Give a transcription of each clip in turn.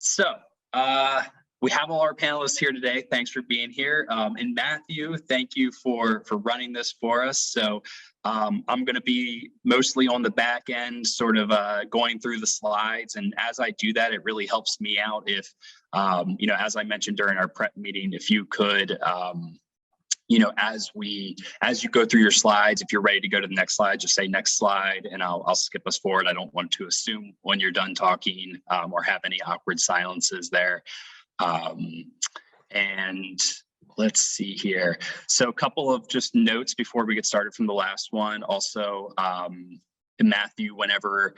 So we have all our panelists here today. Thanks for being here. And Matthew, thank you for running this for us. So I'm going to be mostly on the back end, sort of going through the slides. And as I do that, it really helps me out if, as I mentioned during our prep meeting, if you could, as you go through your slides, if you're ready to go to the next slide, just say next slide, and I'll skip us forward. I don't want to assume when you're done talking or have any awkward silences there. And let's see here. So a couple of just notes before we get started from the last one. Also, Matthew, whenever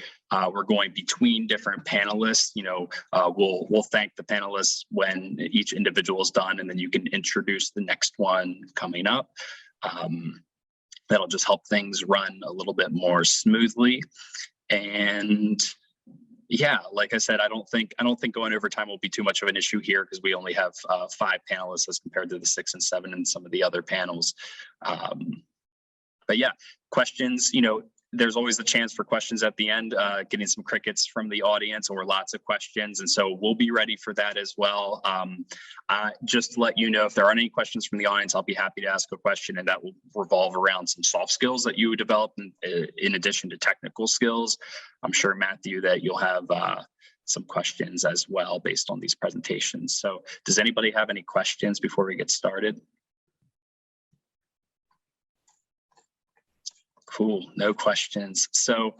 we're going between different panelists, we'll thank the panelists when each individual is done, and then you can introduce the next one coming up. That'll just help things run a little bit more smoothly. And yeah, like I said, I don't think going over time will be too much of an issue here because we only have 5 panelists as compared to the 6 and 7 in some of the other panels. But yeah, questions, there's always the chance for questions at the end, getting some crickets from the audience or lots of questions. And so we'll be ready for that as well. Just to let you know, if there are any questions from the audience, I'll be happy to ask a question, and that will revolve around some soft skills that you would develop in addition to technical skills. I'm sure, Matthew, that you'll have some questions as well based on these presentations. So does anybody have any questions before we get started? Cool, no questions. So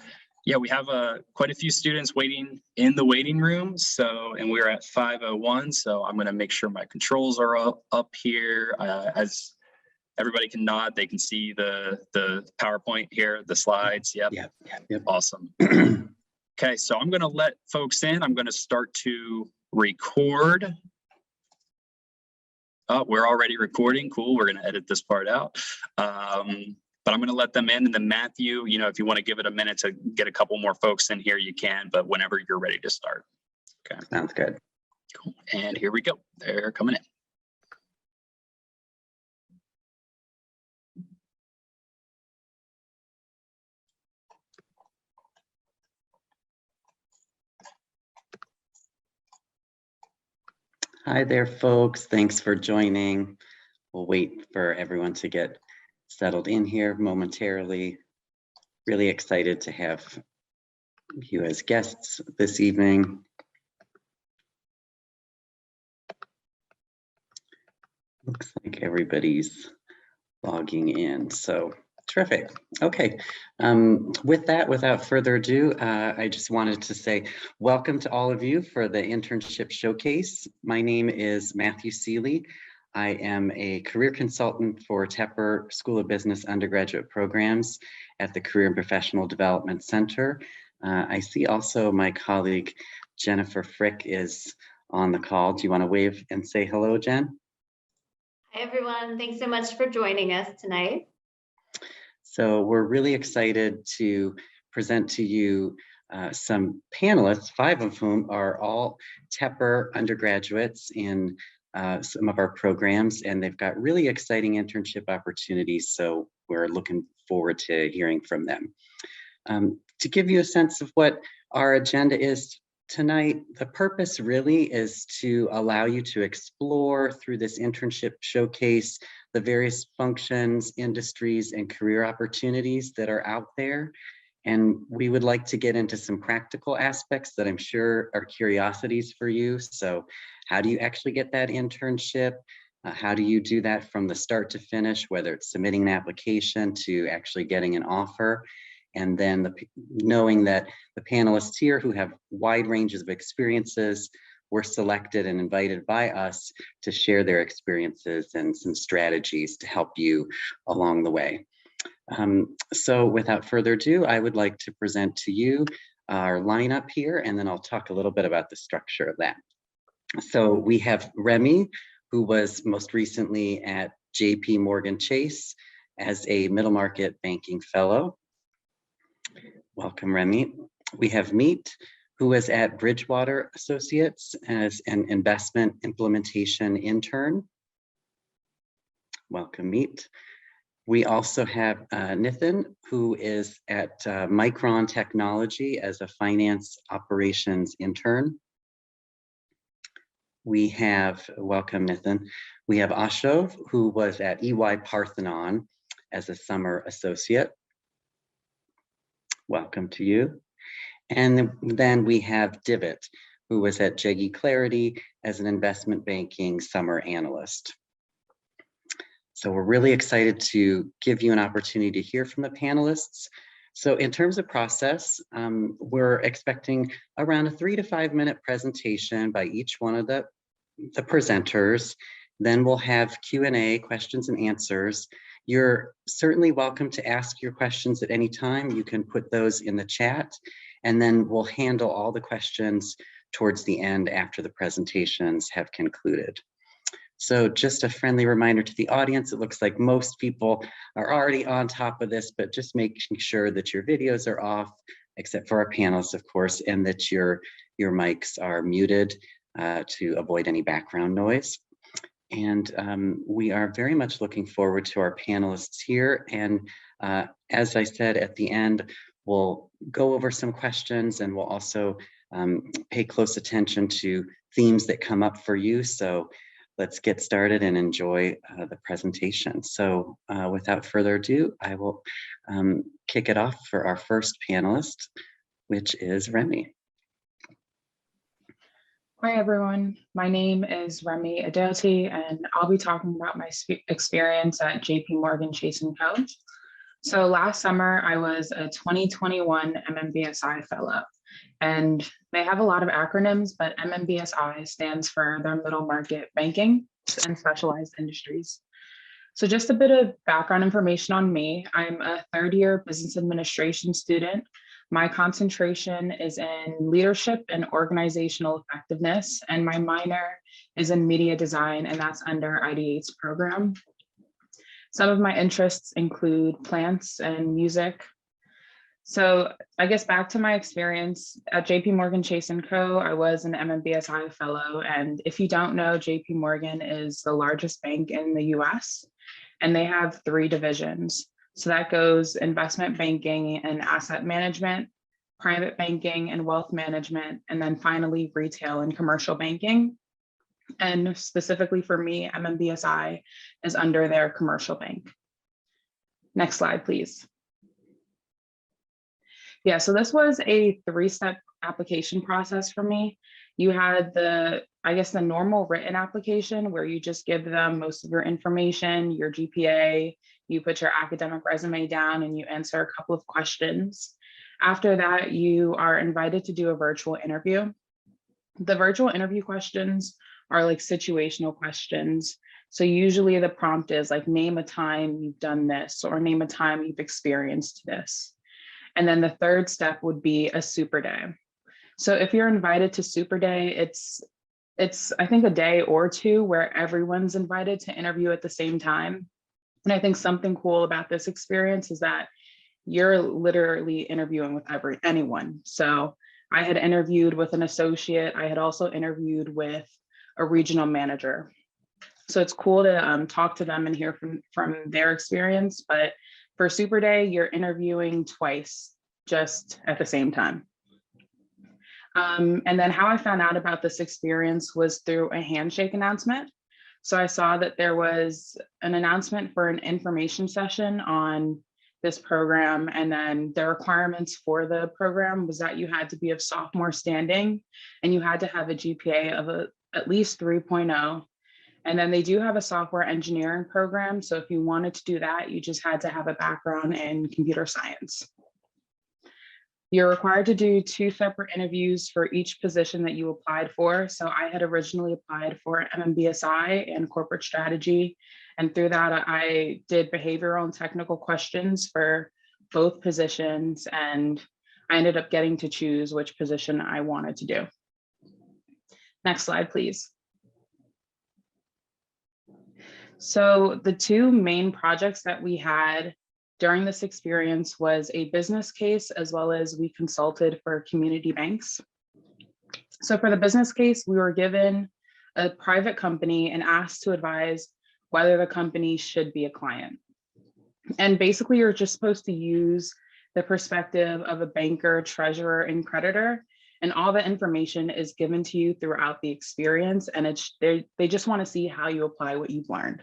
yeah, we have quite a few students waiting in the waiting room. So, and we're at 5:01. So I'm gonna make sure my controls are up here. As everybody can nod, they can see the PowerPoint here, the slides. Yep. Yep. Awesome. Okay, so I'm gonna let folks in. I'm gonna start to record. Oh, we're already recording. Cool, we're gonna edit this part out. But I'm going to let them in, and then Matthew, if you want to give it a minute to get a couple more folks in here, you can, but whenever you're ready to start. Okay. Sounds good. Cool. And here we go. They're coming in. Hi there, folks. Thanks for joining. We'll wait for everyone to get settled in here momentarily. Really excited to have you as guests this evening. Looks like everybody's logging in, so terrific. Okay, with that, without further ado, I just wanted to say welcome to all of you for the Internship Showcase. My name is Matthew Seeley. I am a career consultant for Tepper School of Business undergraduate programs at the Career and Professional Development Center. I see also my colleague Jennifer Frick is on the call. Do you want to wave and say hello, Jen? Hi, everyone. Thanks so much for joining us tonight. So we're really excited to present to you some panelists, 5 of whom are all Tepper undergraduates in some of our programs, and they've got really exciting internship opportunities, so we're looking forward to hearing from them. To give you a sense of what our agenda is tonight, the purpose really is to allow you to explore through this internship showcase the various functions, industries, and career opportunities that are out there. And we would like to get into some practical aspects that I'm sure are curiosities for you. So how do you actually get that internship? How do you do that from the start to finish, whether it's submitting an application to actually getting an offer? And then knowing that the panelists here who have wide ranges of experiences were selected and invited by us to share their experiences and some strategies to help you along the way. So without further ado, I would like to present to you our lineup here, and then I'll talk a little bit about the structure of that. So we have Remy, who was most recently at JP Morgan Chase as a middle market banking fellow. Welcome, Remy. We have Meet, who was at Bridgewater Associates as an investment implementation intern. Welcome, Meet. We also have Nithin, who is at Micron Technology as a finance operations intern. welcome Nathan, we have Ashov, who was at EY Parthenon as a summer associate. Welcome to you. And then we have Divot, who was at Jeggy Clarity as an investment banking summer analyst. So we're really excited to give you an opportunity to hear from the panelists. So in terms of process, we're expecting around a 3 to 5 minute presentation by each one of the presenters. Then we'll have Q&A, questions and answers. You're certainly welcome to ask your questions at any time. You can put those in the chat, and then we'll handle all the questions towards the end after the presentations have concluded. So just a friendly reminder to the audience, it looks like most people are already on top of this, but just making sure that your videos are off, except for our panelists, of course, and that your mics are muted to avoid any background noise. And we are very much looking forward to our panelists here. And as I said, at the end, we'll go over some questions, and we'll also pay close attention to themes that come up for you. So let's get started and enjoy the presentation. So without further ado, I will kick it off for our first panelist, which is Remy. Hi everyone, my name is Remy Adelti, and I'll be talking about my experience at JPMorgan Chase & Co. So last summer, I was a 2021 MMBSI fellow, and they have a lot of acronyms, but MMBSI stands for their middle market banking and specialized industries. So just a bit of background information on me. I'm a third-year business administration student. My concentration is in leadership and organizational effectiveness, and my minor is in media design, and that's under IDA's program. Some of my interests include plants and music. So I guess back to my experience at JPMorgan Chase & Co., I was an MMBSI fellow, and if you don't know, JPMorgan is the largest bank in the US, and they have 3 divisions. So that goes investment banking and asset management, private banking and wealth management, and then finally retail and commercial banking. And specifically for me, MMBSI is under their commercial bank. Next slide, please. Yeah, so this was a 3-step application process for me. You had the normal written application where you just give them most of your information, your GPA, you put your academic resume down and you answer a couple of questions. After that, you are invited to do a virtual interview. The virtual interview questions are like situational questions. So usually the prompt is like, name a time you've done this, or name a time you've experienced this. And then the third step would be a super day. So if you're invited to super day, it's I think a day or 2 where everyone's invited to interview at the same time. And I think something cool about this experience is that you're literally interviewing with anyone. So I had interviewed with an associate. I had also interviewed with a regional manager. So it's cool to talk to them and hear from their experience. But for Super Day, you're interviewing twice, just at the same time. And then how I found out about this experience was through a handshake announcement. So I saw that there was an announcement for an information session on this program. And then the requirements for the program was that you had to be of sophomore standing and you had to have a GPA of at least 3.0. And then they do have a software engineering program. So if you wanted to do that, you just had to have a background in computer science. You're required to do 2 separate interviews for each position that you applied for. So I had originally applied for MMBSI and corporate strategy. And through that, I did behavioral and technical questions for both positions. And I ended up getting to choose which position I wanted to do. Next slide, please. So the 2 main projects that we had during this experience was a business case, as well as we consulted for community banks. So for the business case, we were given a private company and asked to advise whether the company should be a client. And basically, you're just supposed to use the perspective of a banker, treasurer, and creditor And all the information is given to you throughout the experience, and they just want to see how you apply what you've learned.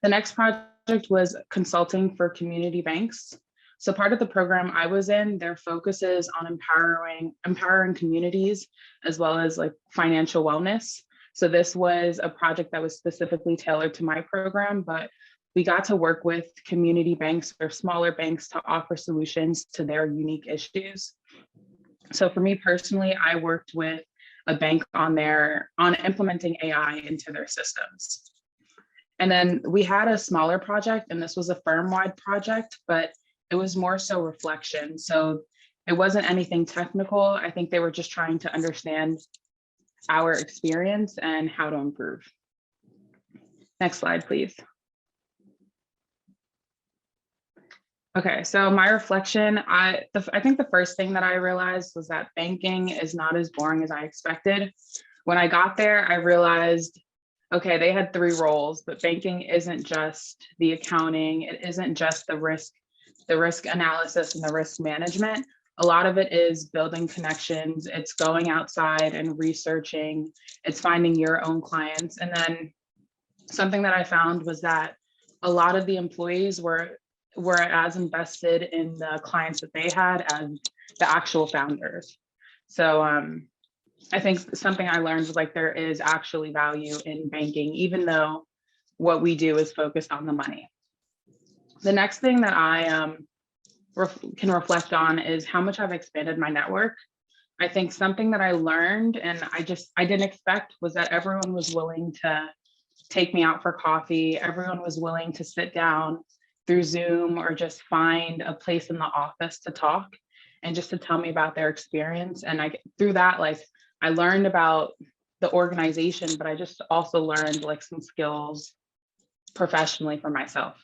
The next project was consulting for community banks. So part of the program I was in, their focus is on empowering communities as well as like financial wellness. So this was a project that was specifically tailored to my program, but we got to work with community banks or smaller banks to offer solutions to their unique issues. So for me personally, I worked with a bank on implementing AI into their systems. And then we had a smaller project, and this was a firm-wide project, but it was more so reflection. So it wasn't anything technical. I think they were just trying to understand our experience and how to improve. Next slide, please. Okay, so my reflection, I think the first thing that I realized was that banking is not as boring as I expected. When I got there, I realized, okay, they had 3 roles, but banking isn't just the accounting. It isn't just the risk analysis and the risk management. A lot of it is building connections. It's going outside and researching. It's finding your own clients. And then something that I found was that a lot of the employees were as invested in the clients that they had as the actual founders. So I think something I learned was like there is actually value in banking, even though what we do is focused on the money. The next thing that I can reflect on is how much I've expanded my network. I think something that I learned and I didn't expect was that everyone was willing to take me out for coffee. Everyone was willing to sit down through Zoom or just find a place in the office to talk and just to tell me about their experience. And through that, like I learned about the organization, but I just also learned like some skills professionally for myself.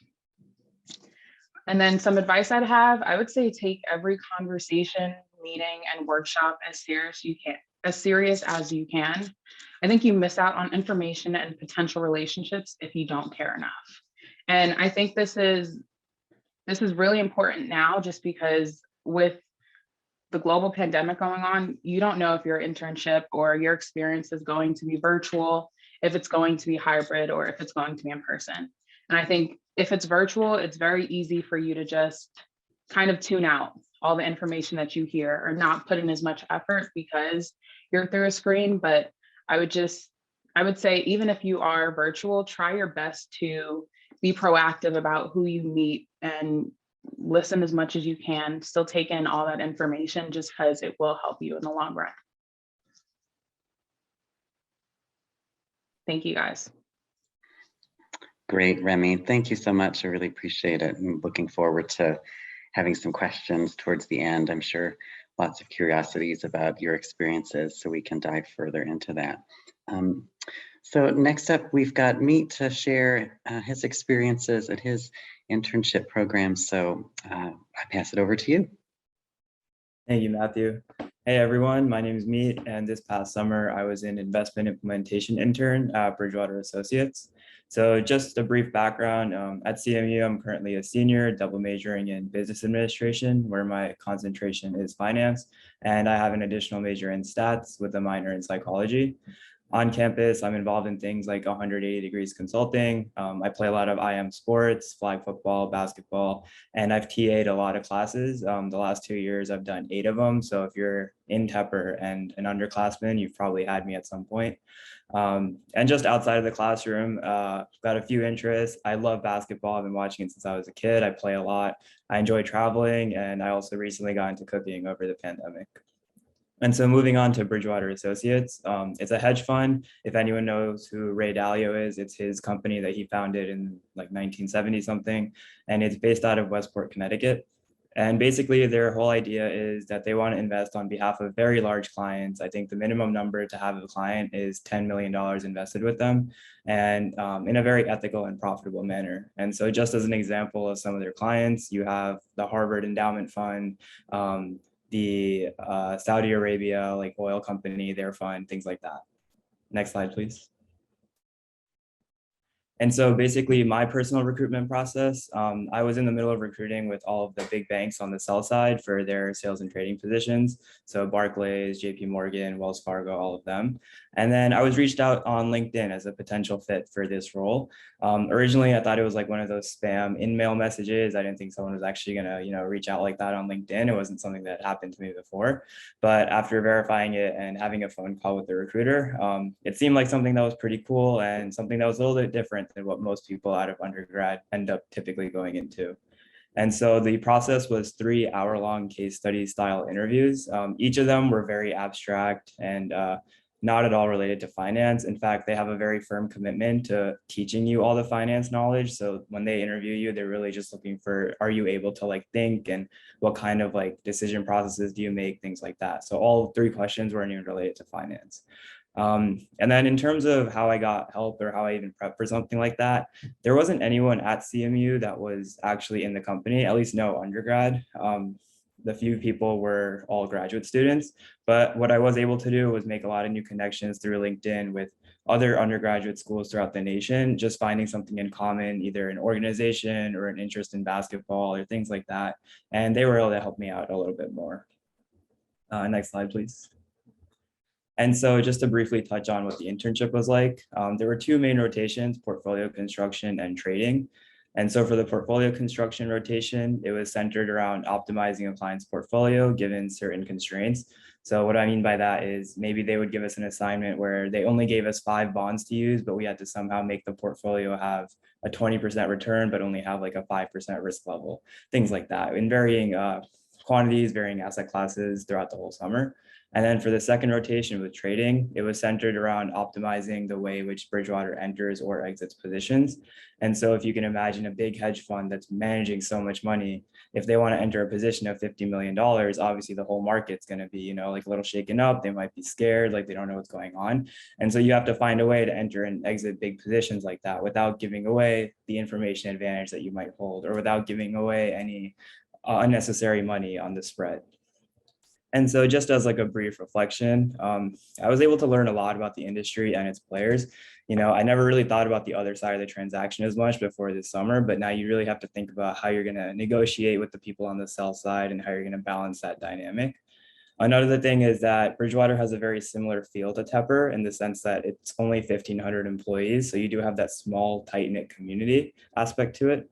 And then some advice I'd have, I would say take every conversation, meeting, and workshop as serious as you can. I think you miss out on information and potential relationships if you don't care enough. And I think this is really important now, just because with the global pandemic going on, you don't know if your internship or your experience is going to be virtual, if it's going to be hybrid, or if it's going to be in person. And I think if it's virtual, it's very easy for you to just kind of tune out all the information that you hear or not put in as much effort because you're through a screen. But I would say, even if you are virtual, try your best to be proactive about who you meet and listen as much as you can, still take in all that information just because it will help you in the long run. Thank you, guys. Great, Remy. Thank you so much. I really appreciate it. I'm looking forward to having some questions towards the end. I'm sure lots of curiosities about your experiences, so we can dive further into that. So next up, we've got Meet to share his experiences at his internship program. So I pass it over to you. Thank you, Matthew. Hey everyone, my name is Meet, and this past summer I was an investment implementation intern at Bridgewater Associates. So just a brief background, at CMU, I'm currently a senior, double majoring in business administration, where my concentration is finance, and I have an additional major in stats with a minor in psychology. On campus, I'm involved in things like 180 degrees consulting. I play a lot of IM sports, flag football, basketball, and I've TA'd a lot of classes. The last 2 years, I've done 8 of them. So if you're in Tepper and an underclassman, you've probably had me at some point. And just outside of the classroom, got a few interests. I love basketball. I've been watching it since I was a kid. I play a lot. I enjoy traveling, and I also recently got into cooking over the pandemic. And so moving on to Bridgewater Associates, it's a hedge fund. If anyone knows who Ray Dalio is, it's his company that he founded in like 1970 something, and it's based out of Westport, Connecticut. And basically their whole idea is that they want to invest on behalf of very large clients. I think the minimum number to have a client is $10 million invested with them, and in a very ethical and profitable manner. And so just as an example of some of their clients, you have the Harvard Endowment Fund, the Saudi Arabia, like oil company, their fund, things like that. Next slide, please. And so basically my personal recruitment process, I was in the middle of recruiting with all of the big banks on the sell side for their sales and trading positions. So Barclays, JP Morgan, Wells Fargo, all of them. And then I was reached out on LinkedIn as a potential fit for this role. Originally, I thought it was like one of those spam in-mail messages. I didn't think someone was actually gonna, reach out like that on LinkedIn. It wasn't something that happened to me before. But after verifying it and having a phone call with the recruiter, it seemed like something that was pretty cool and something that was a little bit different than what most people out of undergrad end up typically going into. And so the process was 3-hour-long case study style interviews. Each of them were very abstract and not at all related to finance. In fact, they have a very firm commitment to teaching you all the finance knowledge. So when they interview you, they're really just looking for, are you able to like think, and what kind of like decision processes do you make, things like that. So all 3 questions weren't even related to finance. And then in terms of how I got help or how I even prepped for something like that, there wasn't anyone at CMU that was actually in the company, at least no undergrad. The few people were all graduate students, but what I was able to do was make a lot of new connections through LinkedIn with other undergraduate schools throughout the nation, just finding something in common, either an organization or an interest in basketball or things like that. And they were able to help me out a little bit more. Next slide, please. And so just to briefly touch on what the internship was like, there were 2 main rotations, portfolio construction and trading. And so for the portfolio construction rotation, it was centered around optimizing a client's portfolio given certain constraints. So what I mean by that is maybe they would give us an assignment where they only gave us 5 bonds to use, but we had to somehow make the portfolio have a 20% return, but only have like a 5% risk level, things like that in varying quantities, varying asset classes throughout the whole summer. And then for the second rotation with trading, it was centered around optimizing the way which Bridgewater enters or exits positions. And so if you can imagine a big hedge fund that's managing so much money, if they want to enter a position of $50 million, obviously the whole market's going to be, like a little shaken up. They might be scared, like they don't know what's going on. And so you have to find a way to enter and exit big positions like that without giving away the information advantage that you might hold, or without giving away any unnecessary money on the spread. And so just as like a brief reflection, I was able to learn a lot about the industry and its players. I never really thought about the other side of the transaction as much before this summer, but now you really have to think about how you're going to negotiate with the people on the sell side and how you're going to balance that dynamic. Another thing is that Bridgewater has a very similar feel to Tepper in the sense that it's only 1,500 employees. So you do have that small, tight-knit community aspect to it.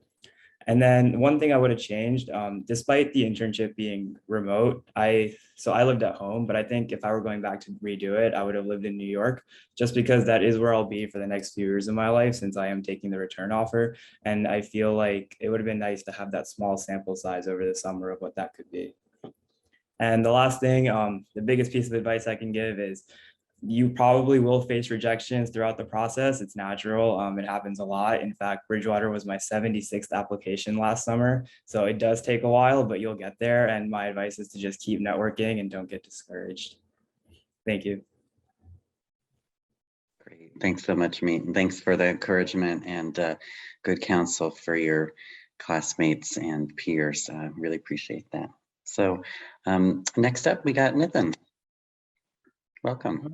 And then one thing I would have changed, despite the internship being remote, I lived at home, but I think if I were going back to redo it, I would have lived in New York, just because that is where I'll be for the next few years of my life, since I am taking the return offer. And I feel like it would have been nice to have that small sample size over the summer of what that could be. And the last thing, the biggest piece of advice I can give is, you probably will face rejections throughout the process. It's natural. It happens a lot. In fact, Bridgewater was my 76th application last summer. So it does take a while, but you'll get there. And my advice is to just keep networking and don't get discouraged. Thank you. Great. Thanks so much, Meet. And thanks for the encouragement and good counsel for your classmates and peers. Really appreciate that. So next up, we got Nitin. Welcome.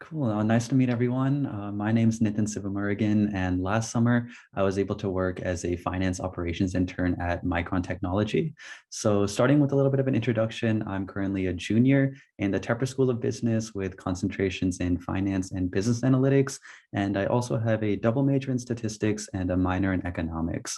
Cool. Nice to meet everyone. My name is Sivamurrigan, and last summer I was able to work as a finance operations intern at Micron Technology. So starting with a little bit of an introduction, I'm currently a junior in the Tepper School of Business with concentrations in finance and business analytics. And I also have a double major in statistics and a minor in economics.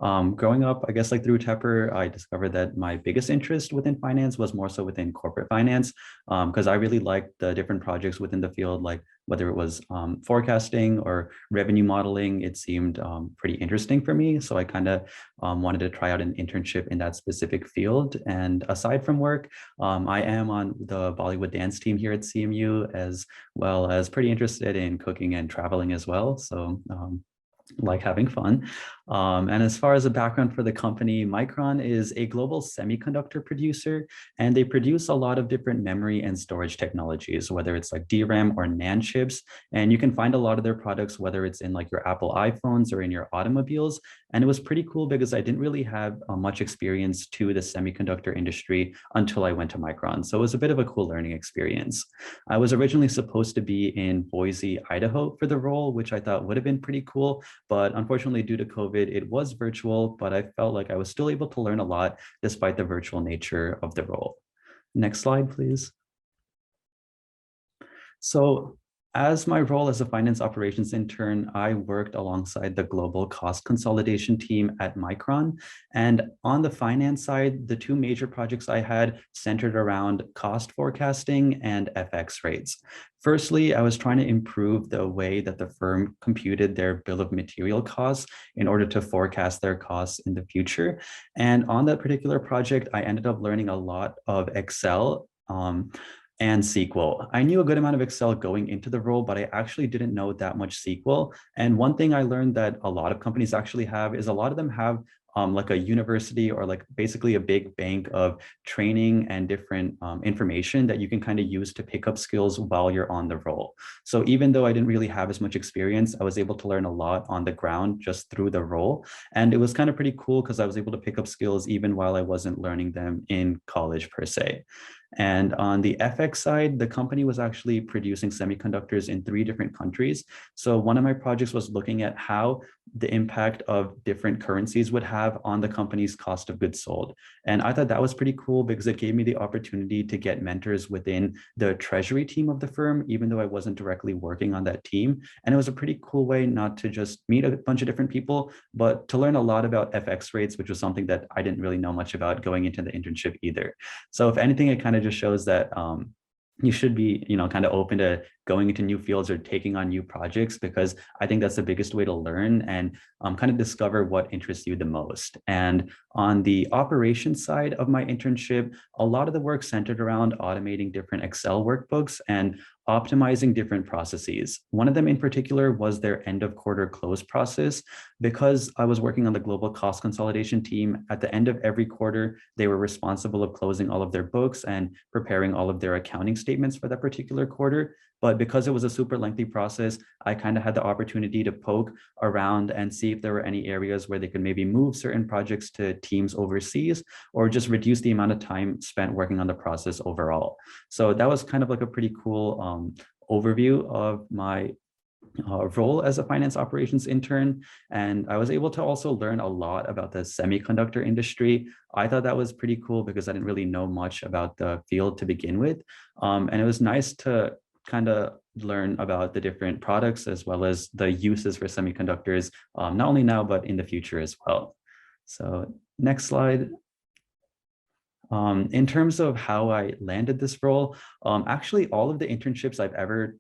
Growing up, I guess like through Tepper, I discovered that my biggest interest within finance was more so within corporate finance, because I really liked the different projects within the field, like whether it was forecasting or revenue modeling. It seemed pretty interesting for me. So I kind of wanted to try out an internship in that specific field. And aside from work, I am on the Bollywood dance team here at CMU, as well as pretty interested in cooking and traveling as well. So like having fun. And as far as the background for the company, Micron is a global semiconductor producer, and they produce a lot of different memory and storage technologies, whether it's like DRAM or NAND chips. And you can find a lot of their products, whether it's in like your Apple iPhones or in your automobiles. And it was pretty cool because I didn't really have much experience to the semiconductor industry until I went to Micron. So it was a bit of a cool learning experience. I was originally supposed to be in Boise, Idaho for the role, which I thought would have been pretty cool. But unfortunately, due to COVID, it was virtual, but I felt like I was still able to learn a lot despite the virtual nature of the role. Next slide, please. So as my role as a finance operations intern, I worked alongside the global cost consolidation team at Micron. And on the finance side, the two major projects I had centered around cost forecasting and FX rates. Firstly, I was trying to improve the way that the firm computed their bill of material costs in order to forecast their costs in the future. And on that particular project, I ended up learning a lot of Excel and SQL. I knew a good amount of Excel going into the role, but I actually didn't know that much SQL. And one thing I learned that a lot of companies actually have is a lot of them have like a university or like basically a big bank of training and different information that you can kind of use to pick up skills while you're on the role. So even though I didn't really have as much experience, I was able to learn a lot on the ground just through the role. And it was kind of pretty cool because I was able to pick up skills even while I wasn't learning them in college per se. And on the FX side, the company was actually producing semiconductors in 3 different countries. So one of my projects was looking at how the impact of different currencies would have on the company's cost of goods sold. And I thought that was pretty cool because it gave me the opportunity to get mentors within the treasury team of the firm, even though I wasn't directly working on that team. And it was a pretty cool way not to just meet a bunch of different people, but to learn a lot about FX rates, which was something that I didn't really know much about going into the internship either. So if anything, it kind of just shows that you should be, kind of open to going into new fields or taking on new projects, because I think that's the biggest way to learn and kind of discover what interests you the most. And on the operations side of my internship, a lot of the work centered around automating different Excel workbooks and optimizing different processes. One of them in particular was their end of quarter close process. Because I was working on the global cost consolidation team, at the end of every quarter, they were responsible of closing all of their books and preparing all of their accounting statements for that particular quarter. But because it was a super lengthy process, I kind of had the opportunity to poke around and see if there were any areas where they could maybe move certain projects to teams overseas or just reduce the amount of time spent working on the process overall. So that was kind of like a pretty cool overview of my role as a finance operations intern. And I was able to also learn a lot about the semiconductor industry. I thought that was pretty cool because I didn't really know much about the field to begin with. And it was nice to kind of learn about the different products as well as the uses for semiconductors, not only now, but in the future as well. So next slide. In terms of how I landed this role, actually all of the internships I've ever,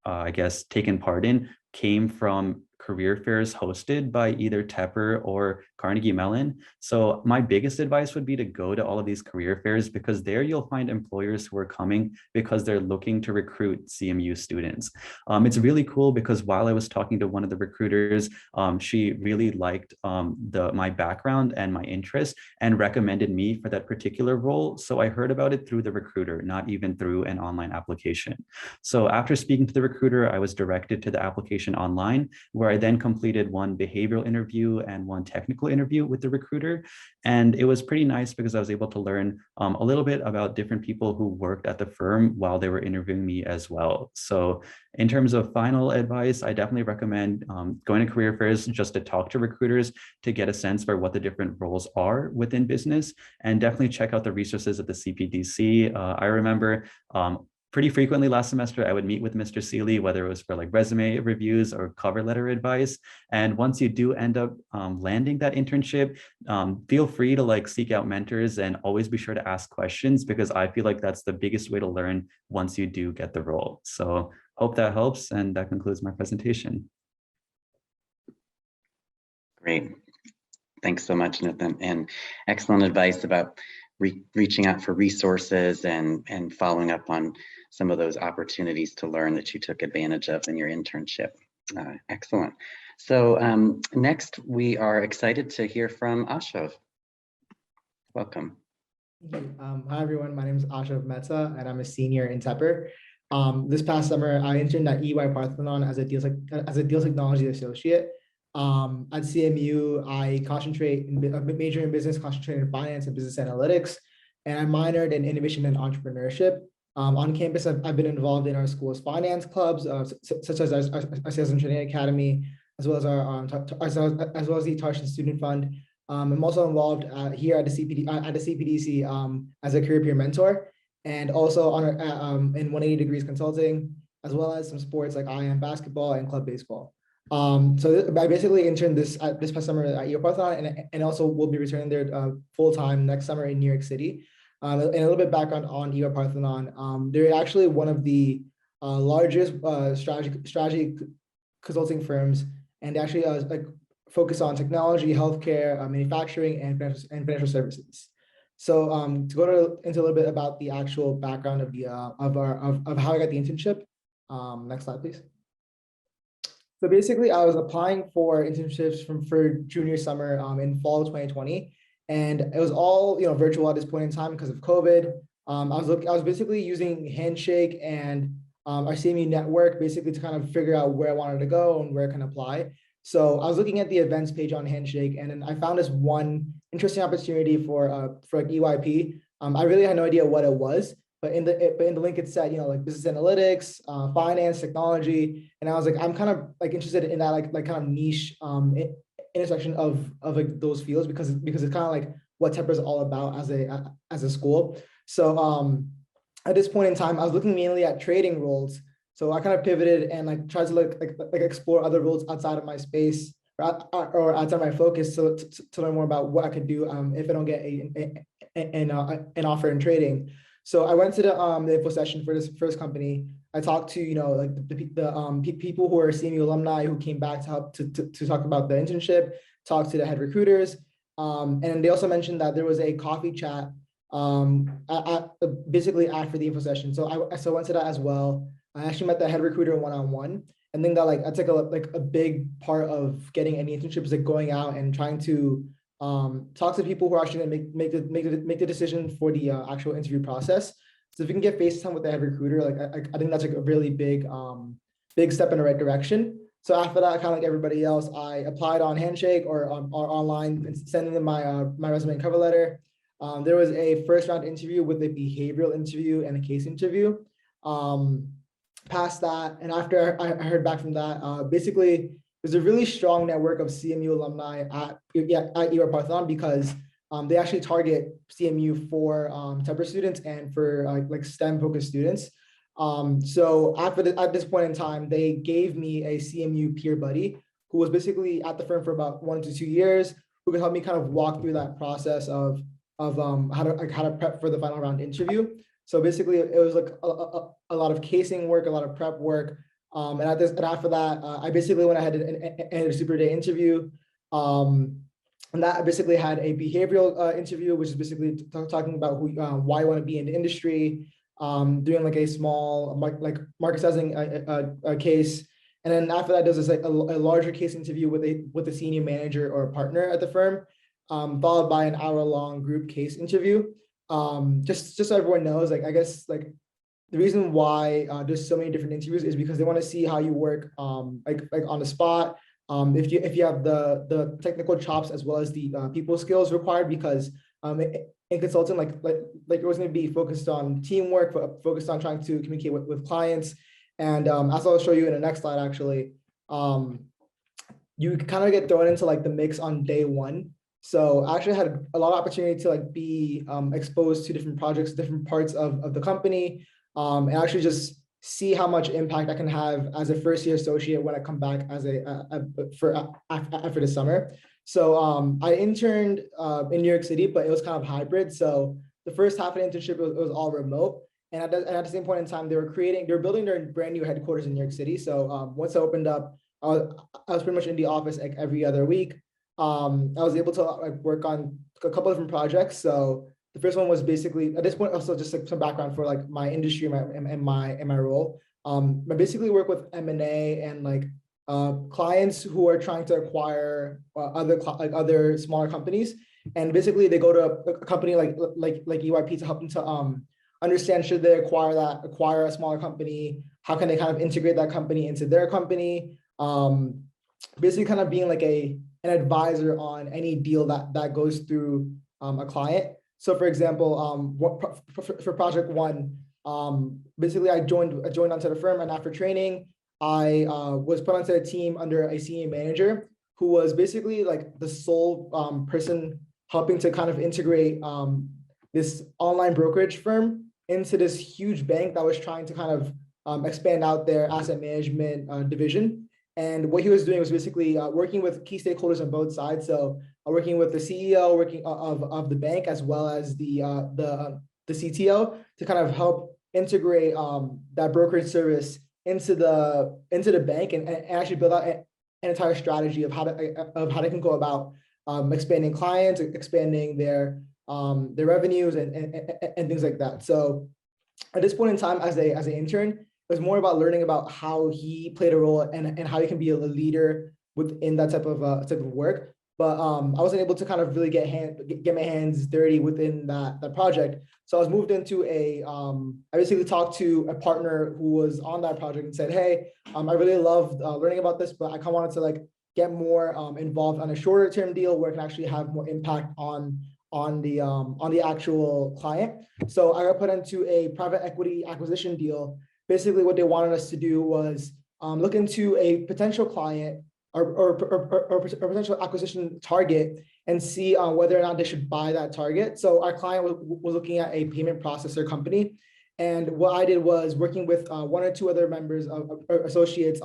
I guess, taken part in came from career fairs hosted by either Tepper or Carnegie Mellon. So my biggest advice would be to go to all of these career fairs, because there you'll find employers who are coming because they're looking to recruit CMU students. It's really cool because while I was talking to one of the recruiters, she really liked my background and my interest and recommended me for that particular role. So I heard about it through the recruiter, not even through an online application. So after speaking to the recruiter, I was directed to the application online, where I then completed one behavioral interview and one technical interview with the recruiter. And it was pretty nice because I was able to learn a little bit about different people who worked at the firm while they were interviewing me as well. So in terms of final advice, I definitely recommend going to career fairs just to talk to recruiters to get a sense for what the different roles are within business, and definitely check out the resources at the CPDC. I remember pretty frequently last semester, I would meet with Mr. Seeley, whether it was for like resume reviews or cover letter advice. And once you do end up landing that internship, feel free to like seek out mentors and always be sure to ask questions, because I feel like that's the biggest way to learn once you do get the role. So hope that helps. And that concludes my presentation. Great. Thanks so much, Nathan. And excellent advice about reaching out for resources and following up on some of those opportunities to learn that you took advantage of in your internship. Excellent. So next, we are excited to hear from Ashav. Welcome. Thank you. Hi, everyone. My name is Ashav Mehta, and I'm a senior in Tepper. This past summer, I interned at EY Parthenon as a deal technology associate. At CMU, I major in business, concentrate in finance and business analytics, and I minored in innovation and entrepreneurship. On campus, I've been involved in our school's finance clubs, such as our Sales and Training Academy, as well as the Tarshan Student Fund. I'm also involved here at the CPDC as a career peer mentor, and also on in 180 Degrees Consulting, as well as some sports like IM basketball and club baseball. So I basically interned this past summer at EY Parthenon, and also will be returning there full time next summer in New York City. And a little bit background on EY Parthenon. They're actually one of the largest strategy consulting firms, and actually focus on technology, healthcare, manufacturing, and financial services. So to go into a little bit about the actual background of how I got the internship. Next slide, please. So basically, I was applying for internships for junior summer in fall of 2020. And it was all virtual at this point in time because of COVID. I was basically using Handshake and our CMU network basically to kind of figure out where I wanted to go and where I can apply. So I was looking at the events page on Handshake, and then I found this one interesting opportunity for like EYP. I really had no idea what it was, but in the link it said like business analytics, finance, technology, and I was like, I'm kind of like interested in that like kind of niche intersection of like those fields because it's kind of like what Tepper is all about as a school. So at this point in time, I was looking mainly at trading roles. So I kind of pivoted and like tried to like explore other roles outside of my space or outside my focus to learn more about what I could do if I don't get an offer in trading. So I went to the info session for this first company. I talked to like the people who are CMU alumni who came back to help to talk about the internship, talk to the head recruiters, and they also mentioned that there was a coffee chat basically after the info session. So I went to that as well. I actually met the head recruiter one-on-one, and think that that's like a big part of getting any internship is like going out and trying to talk to people who are actually going to make the decision for the actual interview process. So if you can get FaceTime with the head recruiter, like I think that's like a really big step in the right direction. So after that, kind of like everybody else, I applied on Handshake or online and sending them my resume and cover letter. There was a first round interview with a behavioral interview and a case interview. Past that, and after I heard back from that, basically there's a really strong network of CMU alumni at EY Parthenon because they actually target CMU for Tepper students and for like STEM focused students. So at this point in time, they gave me a CMU peer buddy who was basically at the firm for about 1 to 2 years, who could help me kind of walk through that process of how to prep for the final round interview. So basically, it was like a lot of casing work, a lot of prep work. And after that, I basically went ahead and did a super day interview. And that basically had a behavioral interview, which is basically talking about why you want to be in the industry, doing like a small market sizing case. And then after that, there's this like a larger case interview with a senior manager or a partner at the firm, followed by an hour-long group case interview. Just so everyone knows, like I guess like the reason why there's so many different interviews is because they want to see how you work like on the spot. If you have the technical chops as well as the people skills required, because in consulting, like you're always going to be focused on teamwork, focused on trying to communicate with clients. And as I'll show you in the next slide, actually, you kind of get thrown into like the mix on day one. So I actually had a lot of opportunity to like be exposed to different projects, different parts of the company, and actually just see how much impact I can have as a first year associate when I come back as after the summer. So I interned in New York City, but it was kind of hybrid. So the first half of the internship it was all remote, and at the same point in time, they were building their brand new headquarters in New York City. So once I opened up, I was pretty much in the office like every other week. I was able to like work on a couple of different projects. So the first one was basically at this point also just like some background for like my industry and my role. I basically work with M&A and like clients who are trying to acquire other smaller companies, and basically they go to a company like EYP to help them to understand, should they acquire a smaller company, how can they kind of integrate that company into their company, basically kind of being like an advisor on any deal that goes through a client. So for example, for project one, basically I joined onto the firm, and after training, I was put onto a team under a senior manager who was basically like the sole person helping to kind of integrate this online brokerage firm into this huge bank that was trying to kind of expand out their asset management division. And what he was doing was basically working with key stakeholders on both sides. So working with the CEO of the bank, as well as the CTO, to kind of help integrate that brokerage service into the bank, and actually build out an entire strategy of how they can go about expanding clients, expanding their revenues, and things like that. So at this point in time, as an intern, it was more about learning about how he played a role, and how he can be a leader within that type of work. But I wasn't able to kind of really get my hands dirty within that project. So I was moved into I basically talked to a partner who was on that project and said, hey, I really loved learning about this, but I kind of wanted to like get more involved on a shorter term deal where it can actually have more impact on the actual client. So I got put into a private equity acquisition deal. Basically what they wanted us to do was look into a potential client or potential acquisition target, and see whether or not they should buy that target. So our client was looking at a payment processor company. And what I did was working with one or two other members of associates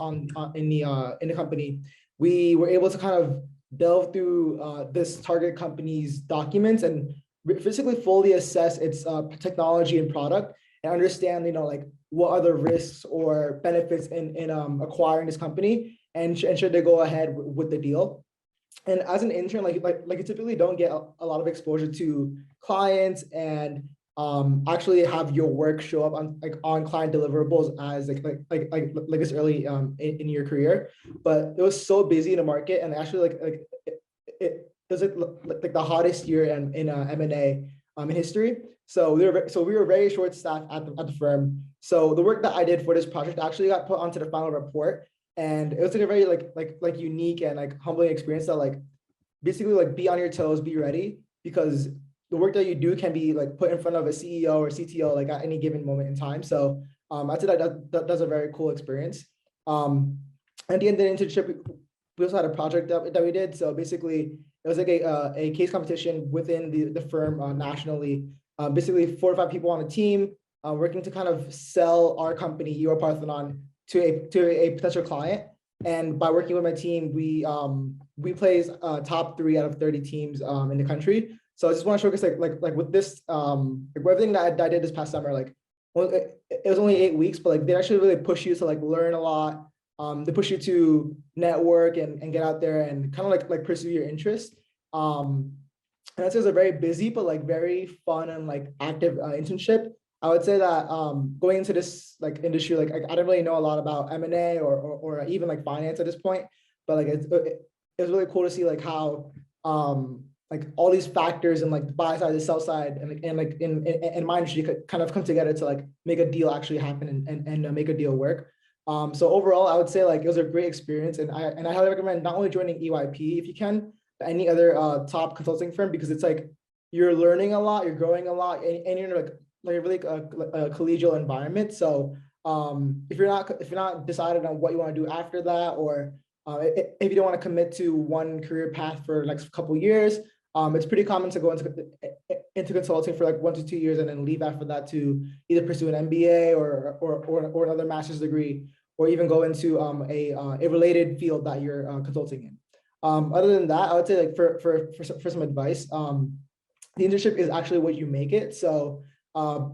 in the company. We were able to kind of delve through this target company's documents and physically fully assess its technology and product, and understand, like what are the risks or benefits in acquiring this company, and should they go ahead with the deal. And as an intern, like you typically don't get a lot of exposure to clients, and actually have your work show up on client deliverables as like this early in your career. But it was so busy in the market, and actually it was like the hottest year in M&A in history. So we were very short staffed at the firm. So the work that I did for this project actually got put onto the final report, and it was like a very like unique and like humbling experience that like basically like be on your toes, be ready, because the work that you do can be like put in front of a CEO or CTO like at any given moment in time. So I'd say that's a very cool experience. At the end of the internship, we also had a project that we did. So basically it was like a case competition within the firm nationally. Basically 4 or 5 people on a team working to kind of sell our company, Your Parthenon, to a potential client. And by working with my team, we placed top 3 out of 30 teams in the country. So I just want to showcase like with this everything that I did this past summer, like it was only 8 weeks, but like they actually really push you to like learn a lot. They push you to network and get out there and kind of like pursue your interests. And it was a very busy but like very fun and like active internship. I would say that going into this like industry, like I didn't really know a lot about M&A or even like finance at this point, but like it was really cool to see like how like all these factors and like the buy side, the sell side, and like in my industry could kind of come together to like make a deal actually happen and make a deal work. So overall, I would say like it was a great experience, and I highly recommend not only joining EYP if you can, but any other top consulting firm, because it's like you're learning a lot, you're growing a lot, and you're like really a collegial environment. So if you're not decided on what you want to do after that, or if you don't want to commit to one career path for the next couple of years, it's pretty common to go into consulting for like 1 to 2 years and then leave after that to either pursue an MBA or another master's degree, or even go into a related field that you're consulting in. Other than that, I would say like for some advice, the internship is actually what you make it. So I've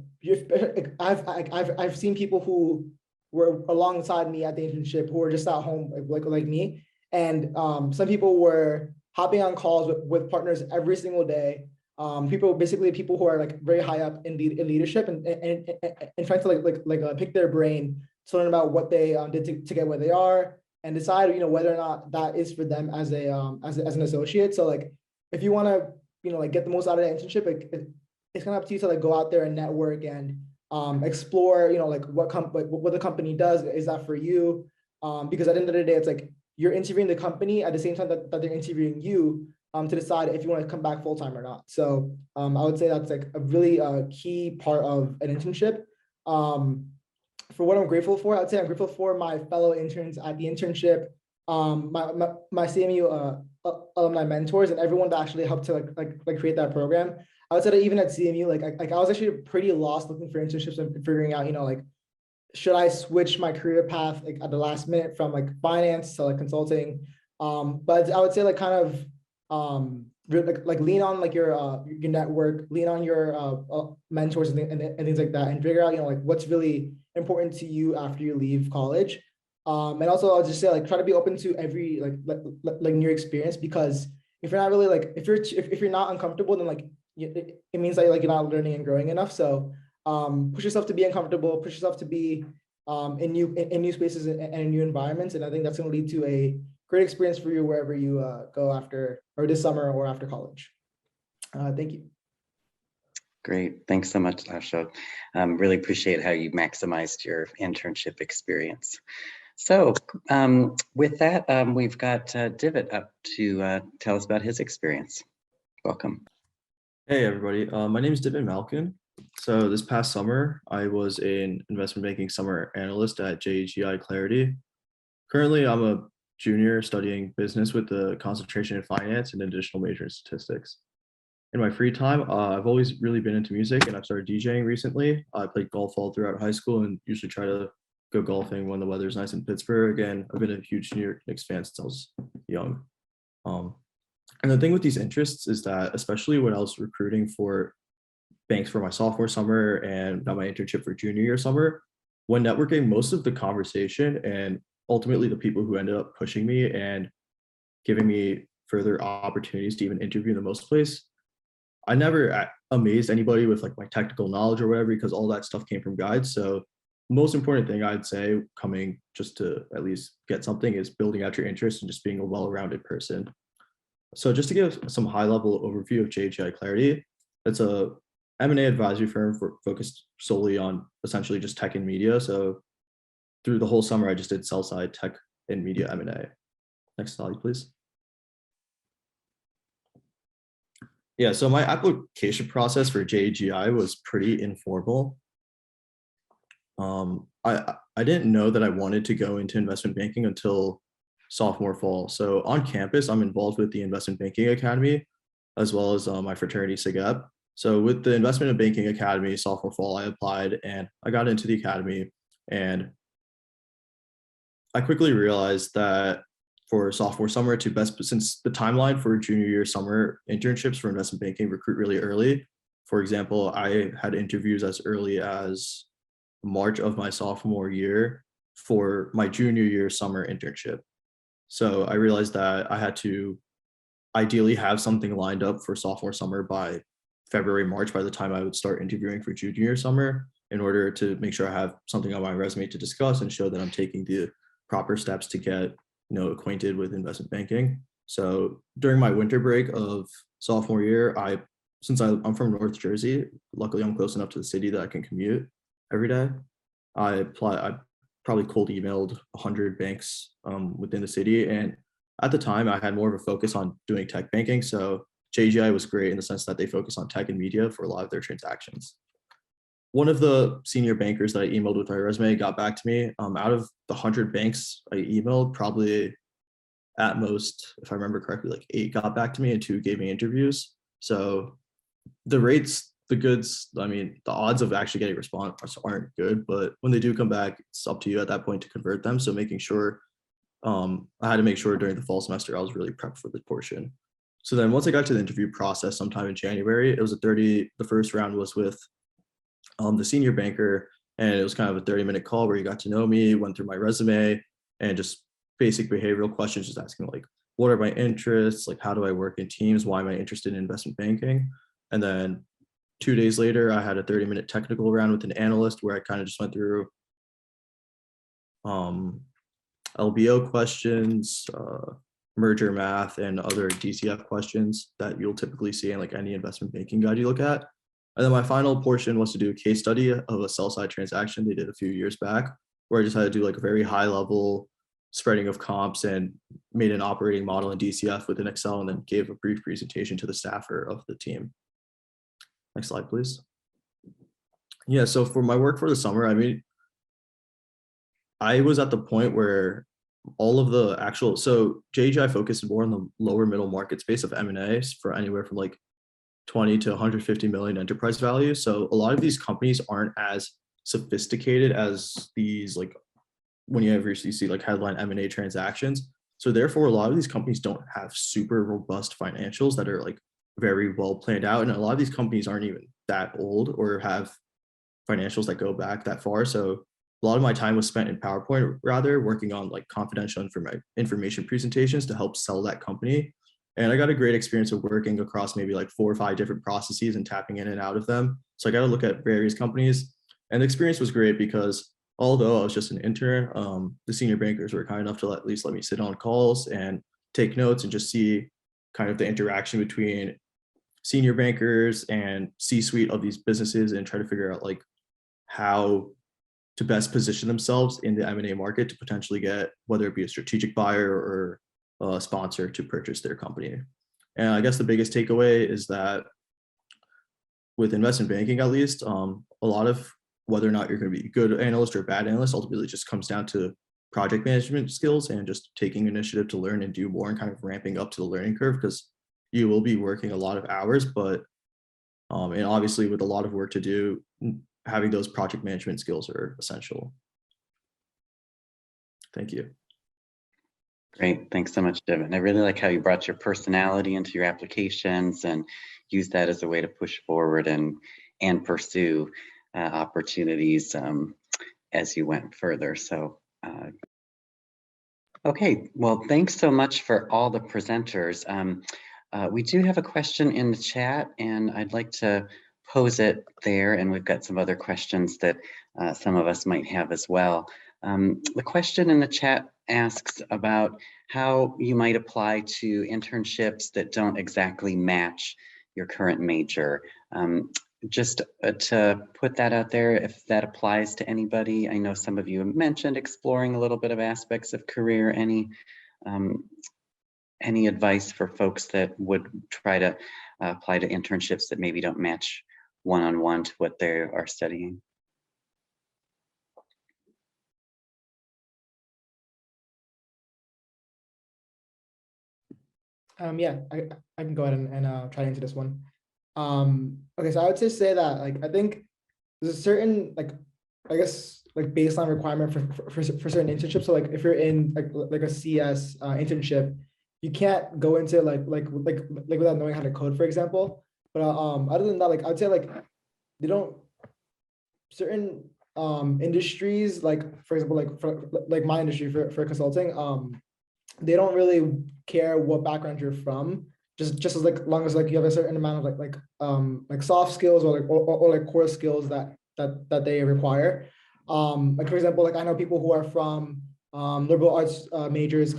seen people who were alongside me at the internship who were just at home like me, and some people were hopping on calls with partners every single day. People who are like very high up in leadership and trying to like pick their brain to learn about what they did to get where they are, and decide, whether or not that is for them as an associate. So like, if you want to, like get the most out of the internship, it's kind of up to you to like go out there and network and explore, like what the company does. Is that for you? Because at the end of the day, it's like you're interviewing the company at the same time that they're interviewing you to decide if you want to come back full time or not. So I would say that's like a really key part of an internship. For what I'm grateful for, I'd say I'm grateful for my fellow interns at the internship, my CMU alumni mentors, and everyone that actually helped to like create that program. I would say that even at CMU, like I was actually pretty lost looking for internships and figuring out, like, should I switch my career path like at the last minute from like finance to like consulting? But I would say like kind of like lean on like your network, lean on your mentors and things like that, and figure out, like what's really important to you after you leave college. And also I'll just say like try to be open to every like new experience, because if you're not really like if you're not uncomfortable, then like it means that like you're not learning and growing enough. So push yourself to be uncomfortable, push yourself to be in new spaces and in new environments, and I think that's going to lead to a great experience for you wherever you go after, or this summer or after college. Thank you. Great. Thanks so much, Lasha. Really appreciate how you maximized your internship experience. So with that, we've got Divit up to tell us about his experience. Welcome. Hey, everybody. My name is Divit Malkin. So this past summer, I was an investment banking summer analyst at JGI Clarity. Currently, I'm a junior studying business with a concentration in finance and an additional major in statistics. In my free time, I've always really been into music, and I've started DJing recently. I played golf all throughout high school and usually try to go golfing when the weather's nice in Pittsburgh. And I've been a huge New York Knicks fan since I was young. And the thing with these interests is that, especially when I was recruiting for banks for my sophomore summer and now my internship for junior year summer, when networking, most of the conversation and ultimately the people who ended up pushing me and giving me further opportunities to even interview in the most place, I never amazed anybody with like my technical knowledge or whatever, because all that stuff came from guides. So the most important thing I'd say coming just to at least get something is building out your interest and just being a well-rounded person. So just to give some high-level overview of JGI Clarity, it's a M&A advisory firm focused solely on essentially just tech and media. So through the whole summer, I just did sell-side tech and media M&A. Next slide, please. Yeah, so my application process for JGI was pretty informal. I didn't know that I wanted to go into investment banking until sophomore fall. So on campus, I'm involved with the Investment Banking Academy, as well as my fraternity, SIGEP. So with the Investment and Banking Academy, sophomore fall, I applied and I got into the academy. And I quickly realized that for sophomore summer since the timeline for junior year summer internships for investment banking recruit really early. For example, I had interviews as early as March of my sophomore year for my junior year summer internship. So I realized that I had to ideally have something lined up for sophomore summer by February, March, by the time I would start interviewing for junior year summer, in order to make sure I have something on my resume to discuss and show that I'm taking the proper steps to get acquainted with investment banking. So during my winter break of sophomore year, since I'm from North Jersey, luckily I'm close enough to the city that I can commute every day. I probably cold emailed 100 banks within the city. And at the time, I had more of a focus on doing tech banking. So JGI was great in the sense that they focus on tech and media for a lot of their transactions. One of the senior bankers that I emailed with my resume got back to me. Out of the 100 banks I emailed, probably at most, if I remember correctly, like 8 got back to me and 2 gave me interviews. So the rates, the goods, I mean, the odds of actually getting a response aren't good, but when they do come back, it's up to you at that point to convert them. So making sure, I had to make sure during the fall semester, I was really prepped for this portion. So then once I got to the interview process sometime in January, it was the first round was with the senior banker, and it was kind of a 30-minute call where he got to know me, went through my resume, and just basic behavioral questions, just asking like, what are my interests? Like, how do I work in teams? Why am I interested in investment banking? And then 2 days later, I had a 30-minute technical round with an analyst where I kind of just went through LBO questions, merger math, and other DCF questions that you'll typically see in like any investment banking guide you look at. And then my final portion was to do a case study of a sell side transaction they did a few years back, where I just had to do like a very high level spreading of comps and made an operating model in DCF within Excel, and then gave a brief presentation to the staffer of the team. Next slide, please. Yeah, so for my work for the summer, I mean, I was at the point where all of the actual, so JHI focused more on the lower middle market space of M&As for anywhere from like 20 to 150 million enterprise value. So a lot of these companies aren't as sophisticated as these, like when you ever see like headline M&A transactions. So therefore, a lot of these companies don't have super robust financials that are like very well planned out. And a lot of these companies aren't even that old or have financials that go back that far. So a lot of my time was spent in PowerPoint, rather working on like confidential information presentations to help sell that company. And I got a great experience of working across maybe like 4 or 5 different processes and tapping in and out of them. So I got to look at various companies, and the experience was great because although I was just an intern, the senior bankers were kind enough to at least let me sit on calls and take notes and just see kind of the interaction between senior bankers and C-suite of these businesses and try to figure out like how to best position themselves in the M&A market to potentially get, whether it be a strategic buyer or a sponsor to purchase their company. And I guess the biggest takeaway is that with investment banking, at least, a lot of whether or not you're going to be a good analyst or a bad analyst ultimately just comes down to project management skills and just taking initiative to learn and do more and kind of ramping up to the learning curve, because you will be working a lot of hours, but and obviously with a lot of work to do, having those project management skills are essential. Thank you. Great, thanks so much, Devin. I really like how you brought your personality into your applications and use that as a way to push forward and pursue opportunities as you went further. So, okay, well, thanks so much for all the presenters. We do have a question in the chat, and I'd like to pose it there, and we've got some other questions that some of us might have as well. The question in the chat asks about how you might apply to internships that don't exactly match your current major. Just to put that out there, if that applies to anybody. I know some of you mentioned exploring a little bit of aspects of career. Any advice for folks that would try to apply to internships that maybe don't match one-on-one to what they are studying? Yeah, I can go ahead and try to answer this one. Okay, so I would just say that like I think there's a certain like I guess like baseline requirement for certain internships. So like if you're in like a CS internship, you can't go into like without knowing how to code, for example. But other than that, like I would say like they don't certain industries, like for example, like for like my industry for consulting, they don't really care what background you're from, just as like long as like you have a certain amount of like soft skills or like core skills that they require. Like for example, like I know people who are from liberal arts majors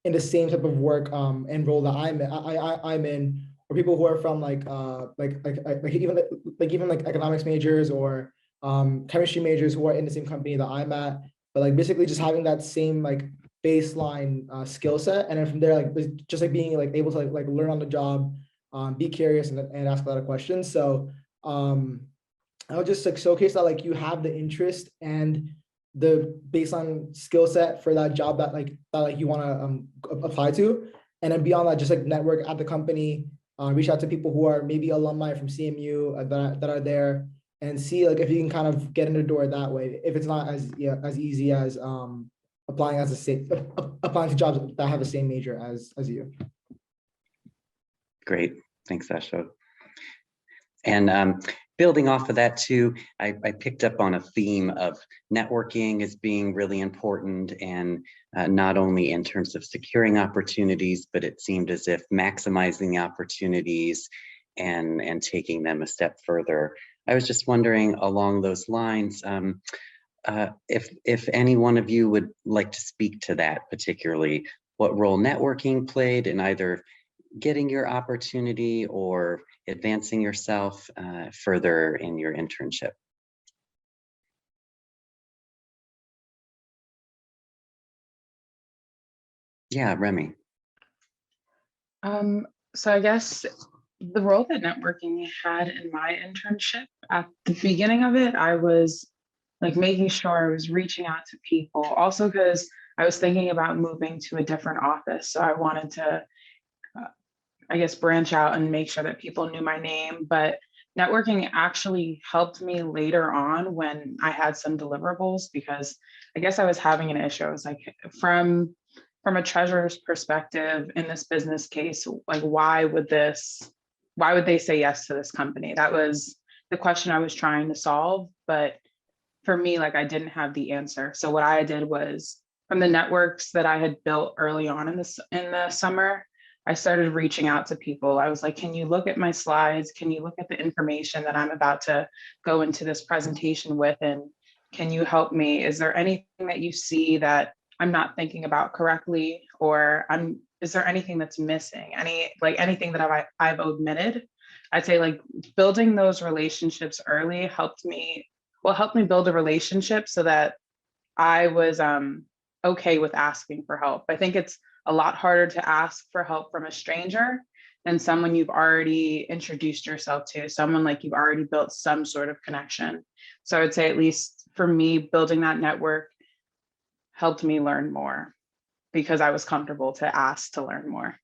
in the same type of work and role that I'm in, or people who are from like even economics majors or chemistry majors who are in the same company that I'm at, but like basically just having that same like baseline skill set, and then from there like just like being like able to like learn on the job, be curious and ask a lot of questions. So I would just like showcase that like you have the interest and the baseline skill set for that job that you want to apply to, and then beyond that just like network at the company, reach out to people who are maybe alumni from CMU that are there, and see like if you can kind of get in the door that way, if it's not as easy as applying to jobs that have the same major as you. Great, thanks, Asho. And building off of that too, I picked up on a theme of networking as being really important, and not only in terms of securing opportunities, but it seemed as if maximizing the opportunities and taking them a step further. I was just wondering along those lines, if any one of you would like to speak to that particularly, what role networking played in either getting your opportunity or advancing yourself further in your internship. Yeah, Remy. So I guess the role that networking had in my internship, at the beginning of it, I was like making sure I was reaching out to people. Also because I was thinking about moving to a different office. So I wanted to, I guess, branch out and make sure that people knew my name. But networking actually helped me later on when I had some deliverables, because I guess I was having an issue. I was like, from a treasurer's perspective in this business case, like why would they say yes to this company? That was the question I was trying to solve. But for me, like I didn't have the answer. So what I did was, from the networks that I had built early on in the summer, I started reaching out to people. I was like, can you look at my slides? Can you look at the information that I'm about to go into this presentation with? And can you help me? Is there anything that you see that I'm not thinking about correctly? Or is there anything that's missing? Anything that I've omitted? I'd say like building those relationships early helped me build a relationship so that I was okay with asking for help. I think it's a lot harder to ask for help from a stranger than someone you've already introduced yourself to, someone like you've already built some sort of connection. So I would say, at least for me, building that network helped me learn more because I was comfortable to ask to learn more.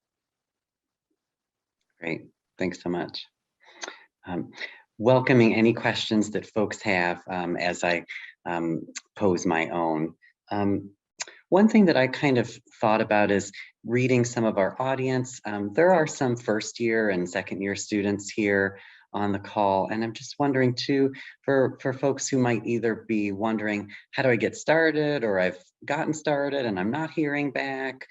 Great, thanks so much. Welcoming any questions that folks have as I pose my own. One thing that I kind of thought about is reading some of our audience. There are some first year and second year students here on the call. And I'm just wondering too, for folks who might either be wondering, how do I get started? Or I've gotten started and I'm not hearing back.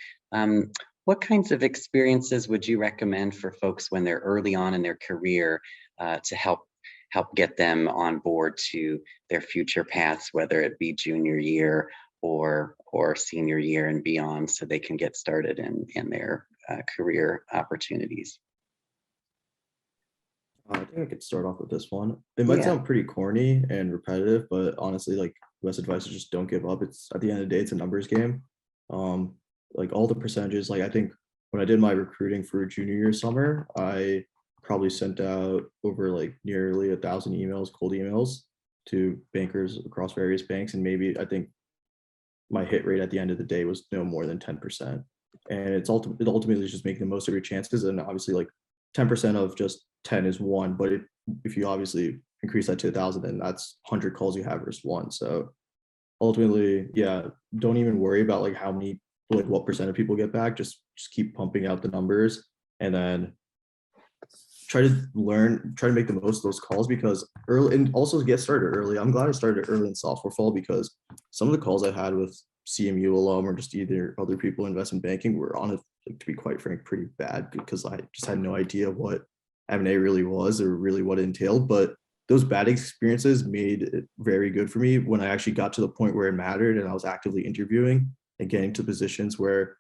What kinds of experiences would you recommend for folks when they're early on in their career to help get them on board to their future paths, whether it be junior year or senior year and beyond, so they can get started in their career opportunities? I think I could start off with this one. It might sound pretty corny and repetitive, but honestly, like, best advice is just don't give up. It's at the end of the day, it's a numbers game. Like all the percentages, like I think when I did my recruiting for junior year summer, I probably sent out over like nearly 1,000 emails, cold emails to bankers across various banks. And maybe I think my hit rate at the end of the day was no more than 10%. And it ultimately is just making the most of your chances. And obviously like 10% of just 10 is one, but if you obviously increase that to 1,000, then that's 100 calls you have versus one. So ultimately, yeah, don't even worry about like how many, like what percent of people get back. Just keep pumping out the numbers, and then try to make the most of those calls, because early, and also get started early. I'm glad I started early in sophomore fall, because some of the calls I had with CMU alum or just either other people in investment banking were, honestly, to be quite frank, pretty bad, because I just had no idea what M&A really was or really what it entailed. But those bad experiences made it very good for me when I actually got to the point where it mattered and I was actively interviewing and getting to positions where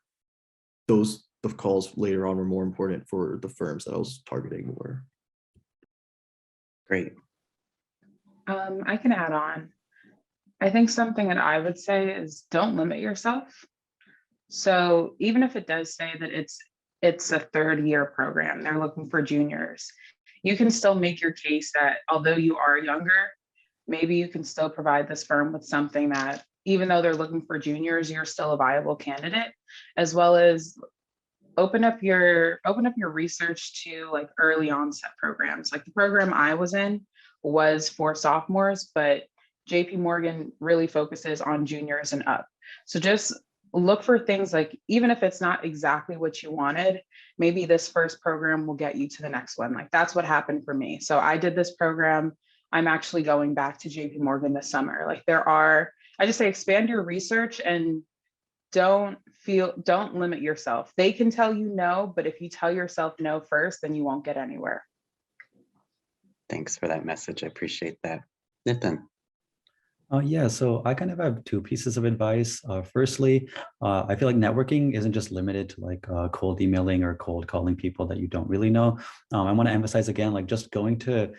the calls later on were more important for the firms that I was targeting more. Great. I can add on. I think something that I would say is don't limit yourself. So even if it does say that it's a third year program, they're looking for juniors, you can still make your case that although you are younger, maybe you can still provide this firm with something that, even though they're looking for juniors, you're still a viable candidate, as well as open up your research to like early onset programs. Like the program I was in was for sophomores, but JP Morgan really focuses on juniors and up. So just look for things like, even if it's not exactly what you wanted, maybe this first program will get you to the next one. Like that's what happened for me. So I did this program. I'm actually going back to JP Morgan this summer. Like I just say expand your research and don't limit yourself. They can tell you no, but if you tell yourself no first, then you won't get anywhere. Thanks for that message. I appreciate that. Nitin. Yeah, so I kind of have two pieces of advice. Firstly, I feel like networking isn't just limited to like cold emailing or cold calling people that you don't really know. I want to emphasize again, like just going to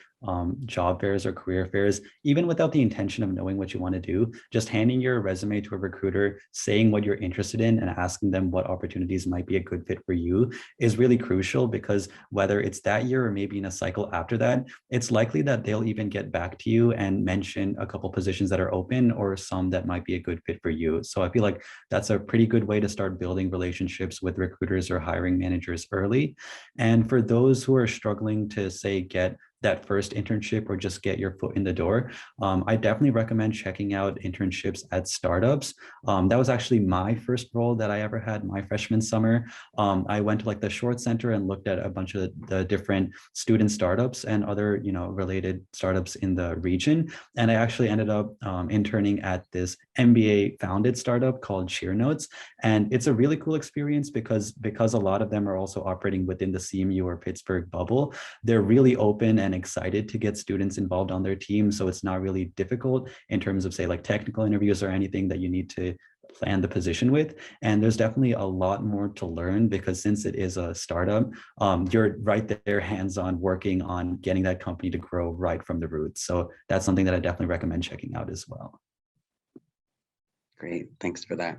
job fairs or career fairs, even without the intention of knowing what you want to do, just handing your resume to a recruiter, saying what you're interested in and asking them what opportunities might be a good fit for you is really crucial, because whether it's that year or maybe in a cycle after that, it's likely that they'll even get back to you and mention a couple positions that are open or some that might be a good fit for you. So I feel like that's a pretty good way to start building relationships with recruiters or hiring managers early. And for those who are struggling to, say, get that first internship or just get your foot in the door, I definitely recommend checking out internships at startups. That was actually my first role that I ever had my freshman summer. I went to like the Short Center and looked at a bunch of the different student startups and other, related startups in the region. And I actually ended up interning at this MBA founded startup called Cheer Notes. And it's a really cool experience because a lot of them are also operating within the CMU or Pittsburgh bubble. They're really open and excited to get students involved on their team. So it's not really difficult in terms of, say, like technical interviews or anything that you need to plan the position with. And there's definitely a lot more to learn because since it is a startup, you're right there hands-on working on getting that company to grow right from the roots. So that's something that I definitely recommend checking out as well. Great, thanks for that.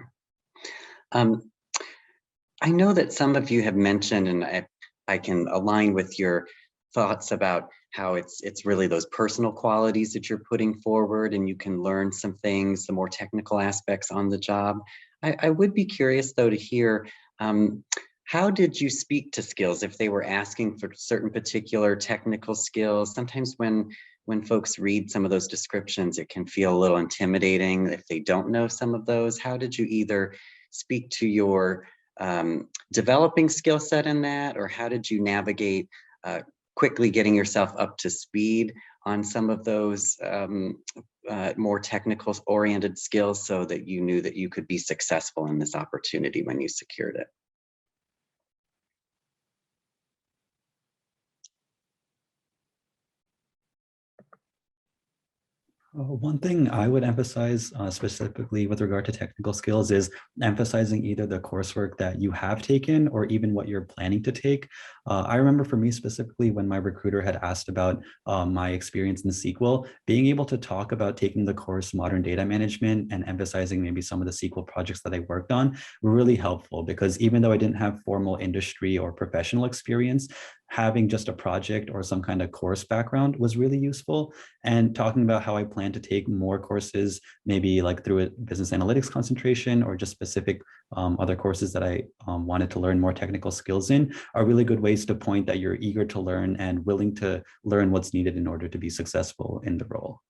I know that some of you have mentioned, and I can align with your thoughts about how it's really those personal qualities that you're putting forward, and you can learn some things, the more technical aspects on the job. I would be curious though to hear, how did you speak to skills if they were asking for certain particular technical skills? Sometimes when folks read some of those descriptions, it can feel a little intimidating if they don't know some of those. How did you either speak to your developing skill set in that, or how did you navigate quickly getting yourself up to speed on some of those more technical oriented skills so that you knew that you could be successful in this opportunity when you secured it? One thing I would emphasize specifically with regard to technical skills is emphasizing either the coursework that you have taken or even what you're planning to take. I remember for me specifically when my recruiter had asked about my experience in SQL, being able to talk about taking the course Modern Data Management and emphasizing maybe some of the SQL projects that I worked on were really helpful, because even though I didn't have formal industry or professional experience, having just a project or some kind of course background was really useful. And talking about how I plan to take more courses, maybe like through a business analytics concentration or just specific other courses that I wanted to learn more technical skills in, are really good ways to point that you're eager to learn and willing to learn what's needed in order to be successful in the role.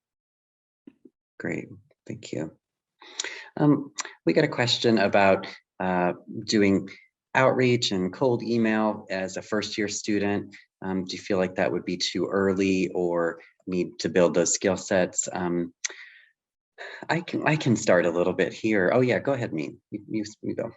Great, thank you. We got a question about doing outreach and cold email as a first-year student. Do you feel like that would be too early or need to build those skill sets? I can start a little bit here. Oh yeah, go ahead, Mean. You go.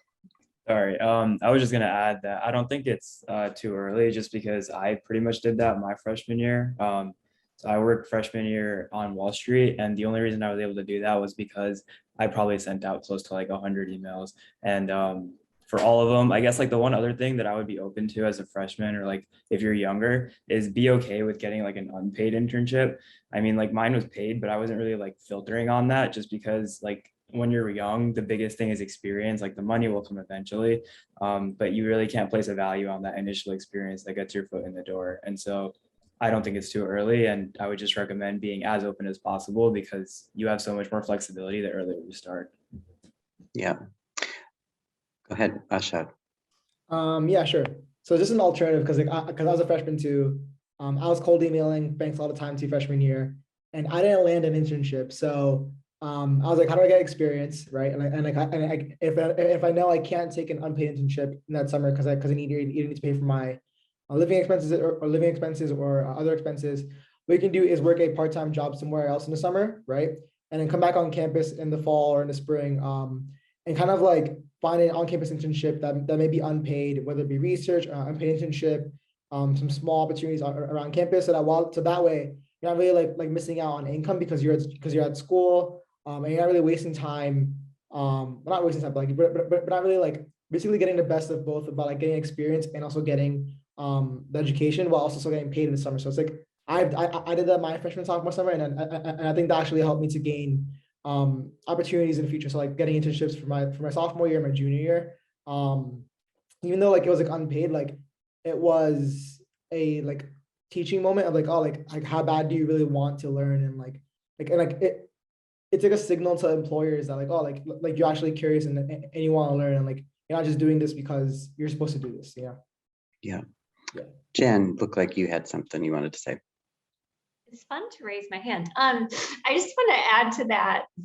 Sorry, I was just gonna add that I don't think it's too early, just because I pretty much did that my freshman year. So I worked freshman year on Wall Street, and the only reason I was able to do that was because I probably sent out close to like 100 emails, and for all of them, I guess like the one other thing that I would be open to as a freshman, or like if you're younger, is be okay with getting like an unpaid internship. I mean, like mine was paid, but I wasn't really like filtering on that, just because like when you're young, the biggest thing is experience. Like the money will come eventually, but you really can't place a value on that initial experience that gets your foot in the door. And so I don't think it's too early, and I would just recommend being as open as possible, because you have so much more flexibility the earlier you start. Yeah. Go ahead, Ashad. Yeah, sure. So just an alternative, because I was a freshman too. I was cold emailing banks all the time too freshman year, and I didn't land an internship. So I was like, how do I get experience, right? If I know I can't take an unpaid internship in that summer because I need to pay for my living expenses or other expenses, what you can do is work a part-time job somewhere else in the summer, right? And then come back on campus in the fall or in the spring, and kind of like find an on-campus internship that may be unpaid, whether it be research, unpaid internship, some small opportunities around campus, so that way you're not really like missing out on income because you're at school, and you're not really wasting time. Well, not wasting time, but like, but not really like basically getting the best of both about like getting experience and also getting the education while also still getting paid in the summer. So it's like I did that my freshman sophomore summer, and I think that actually helped me to gain opportunities in the future. So like getting internships for my sophomore year, my junior year. Even though like it was like unpaid, like it was a like teaching moment of like, oh, like how bad do you really want to learn, and like it's like a signal to employers that like, oh, like you're actually curious and you want to learn, and like you're not just doing this because you're supposed to do this. Yeah. Yeah. Yeah. Jen, looked like you had something you wanted to say. It's fun to raise my hand. I just want to add to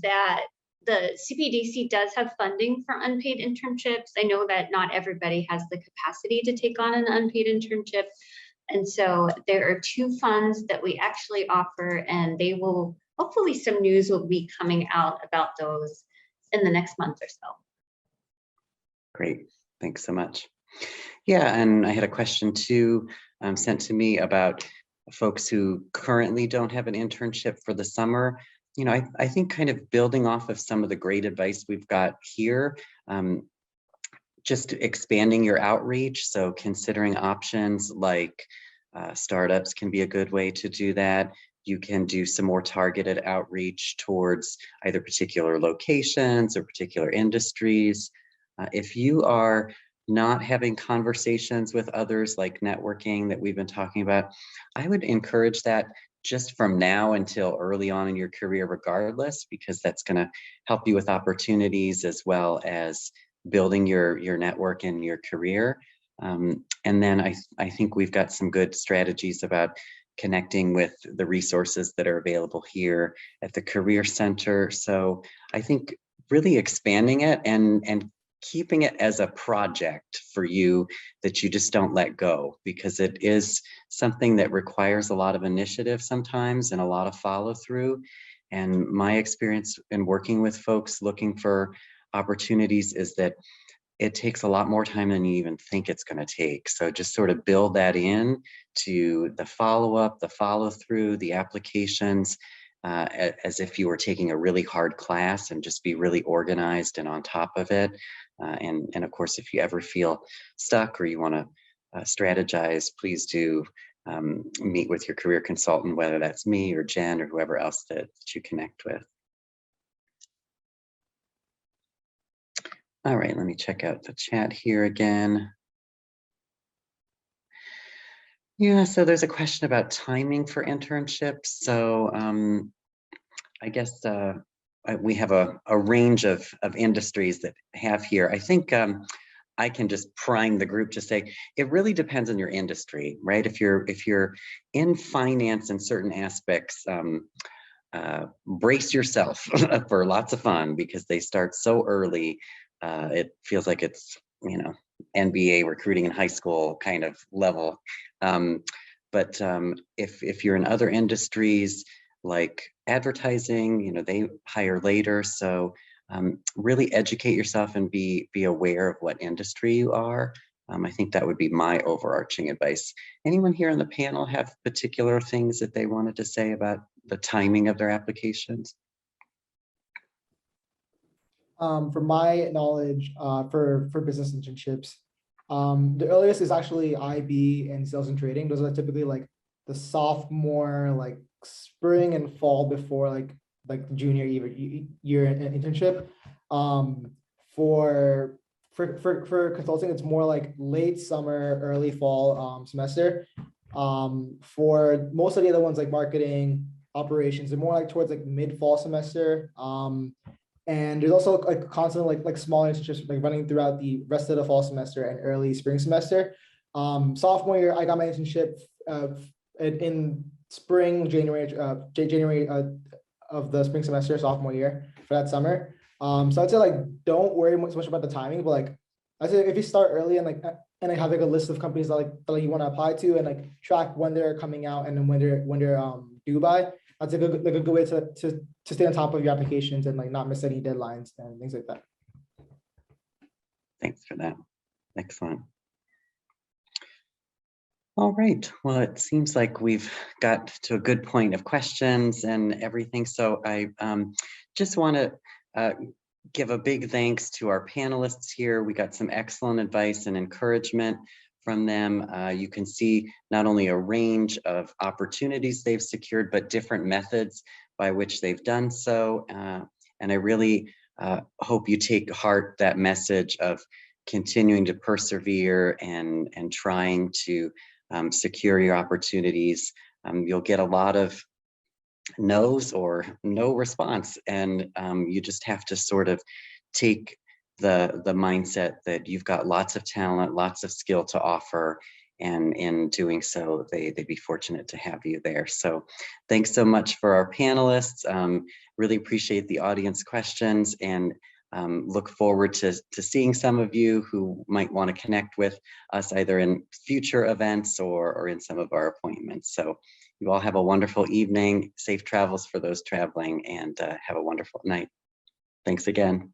that the CPDC does have funding for unpaid internships. I know that not everybody has the capacity to take on an unpaid internship. And so there are 2 funds that we actually offer, and they will, hopefully some news will be coming out about those in the next month or so. Great, thanks so much. Yeah, and I had a question too sent to me about folks who currently don't have an internship for the summer. You know, I think kind of building off of some of the great advice we've got here, just expanding your outreach. So considering options like startups can be a good way to do that. You can do some more targeted outreach towards either particular locations or particular industries. If you are not having conversations with others, like networking that we've been talking about, I would encourage that just from now until early on in your career regardless, because that's going to help you with opportunities as well as building your network and your career. And then I think we've got some good strategies about connecting with the resources that are available here at the Career Center. So I think really expanding it and keeping it as a project for you that you just don't let go, because it is something that requires a lot of initiative sometimes and a lot of follow through. And my experience in working with folks looking for opportunities is that it takes a lot more time than you even think it's going to take. So just sort of build that in to the follow-up, the follow-through, the applications, as if you were taking a really hard class, and just be really organized and on top of it. And of course, if you ever feel stuck or you want to strategize, please do meet with your career consultant, whether that's me or Jen or whoever else that you connect with. All right, let me check out the chat here again. Yeah, so there's a question about timing for internships. So I guess we have a range of industries that have here. I think I can just prime the group to say it really depends on your industry, right? If you're in finance in certain aspects, brace yourself for lots of fun, because they start so early. It feels like it's, you know, NBA recruiting in high school kind of level. But if you're in other industries like advertising, you know, they hire later. So really educate yourself and be aware of what industry you are. I think that would be my overarching advice. Anyone here on the panel have particular things that they wanted to say about the timing of their applications? From my knowledge, for business internships, the earliest is actually IB and sales and trading. Those are typically like the sophomore, like spring and fall before like junior year internship. For consulting, it's more like late summer, early fall semester. For most of the other ones like marketing, operations, they're more like towards like mid-fall semester. And there's also like constant like small internships like running throughout the rest of the fall semester and early spring semester. Sophomore year, I got my internship in spring, January of the spring semester, sophomore year for that summer. So I'd say like don't worry so much about the timing, but like I'd say if you start early and I have like a list of companies that you want to apply to, and like track when they're coming out and then when they're due by. That's a good way to stay on top of your applications and like not miss any deadlines and things like that. Thanks for that. Excellent. All right, well, it seems like we've got to a good point of questions and everything. So I just want to give a big thanks to our panelists here. We got some excellent advice and encouragement from them. You can see not only a range of opportunities they've secured, but different methods by which they've done so. And I really hope you take heart that message of continuing to persevere and trying to secure your opportunities. You'll get a lot of no's or no response, and you just have to sort of take the mindset that you've got lots of talent, lots of skill to offer, and in doing so, they'd be fortunate to have you there. So thanks so much for our panelists. Really appreciate the audience questions, and look forward to seeing some of you who might want to connect with us either in future events or in some of our appointments. So you all have a wonderful evening, safe travels for those traveling, and have a wonderful night. Thanks again.